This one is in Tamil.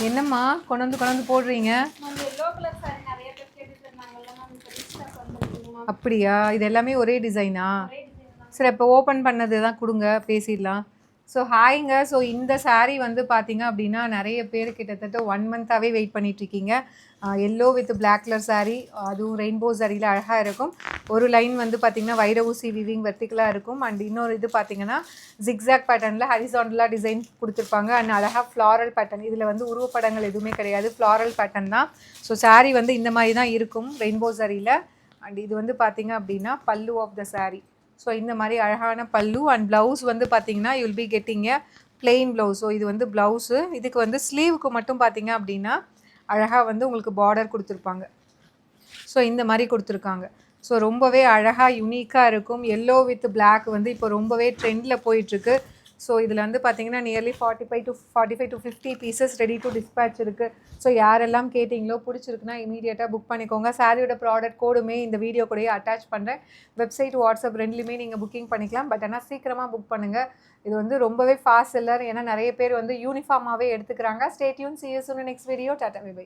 என்னம்மா கொண்டு போடுறீங்க? அப்படியா? இது எல்லாமே ஒரே டிசைனா? சரி, இப்போ ஓப்பன் பண்ணது தான் கொடுங்க, பேசிடலாம். ஸோ ஹாய்ங்க. ஸோ இந்த saree வந்து பார்த்தீங்க அப்படின்னா நிறைய பேர் கிட்டத்தட்ட 1 மந்த்தாகவே வெயிட் பண்ணிகிட்ருக்கீங்க. Yellow with black colour saree, அதுவும் ரெயின்போ சாரியில் அழகாக இருக்கும். ஒரு லைன் வந்து பார்த்திங்கன்னா வைர ஊசி வீவிங் வெர்டிக்கலாக இருக்கும். அண்ட் இன்னொரு இது பார்த்திங்கன்னா ஜிக்ஸாக் பேட்டர்னில் ஹரிசாண்டலாக டிசைன் கொடுத்துருப்பாங்க. அண்ட் அழகாக ஃப்ளாரல் பேட்டர்ன். இதில் வந்து உருவப்படங்கள் எதுவுமே கிடையாது, ஃப்ளாரல் பேட்டர்ன் தான். ஸோ saree வந்து இந்த மாதிரி தான் இருக்கும் ரெயின்போ சாரியில். அண்ட் இது வந்து பார்த்திங்க அப்படின்னா பல்லு ஆஃப் த saree. ஸோ இந்த மாதிரி அழகான பல்லு. அண்ட் ப்ளவுஸ் வந்து பார்த்திங்கன்னா you will be getting plain blouse. So இது வந்து ப்ளவுஸு. இதுக்கு வந்து ஸ்லீவுக்கு மட்டும் பார்த்திங்க அப்படின்னா அழகாக வந்து உங்களுக்கு பார்டர் கொடுத்துருப்பாங்க. ஸோ இந்த மாதிரி கொடுத்துருக்காங்க. ஸோ ரொம்பவே அழகாக யுனிக்காக இருக்கும். எல்லோ வித் பிளாக் வந்து இப்போ ரொம்பவே ட்ரெண்டில் போயிட்டுருக்கு. ஸோ இதில் வந்து பார்த்திங்கன்னா nearly 45 to 50 pieces ready to dispatch இருக்குது. ஸோ யாரெல்லாம் கேட்டிங்களோ பிடிச்சிருக்குன்னா இமீடியட்டாக புக் பண்ணிக்கோங்க. சாரியோட ப்ராடக்ட் கோடுமே இந்த வீடியோ கூடயே அட்டாச் பண்ணுறேன். வெப்சைட், வாட்ஸ்அப் ரெண்டுலேயுமே நீங்கள் புக்கிங் பண்ணிக்கலாம். பட் ஆனால் சீக்கிரமாக புக் பண்ணுங்கள். இது வந்து ரொம்பவே ஃபாஸ்ட் செல்லர். ஏன்னா நிறைய பேர் வந்து யூனிஃபார்மாகவே எடுத்துக்கிறாங்க. Stay tuned, see you soon in next video. டாடா பை பை.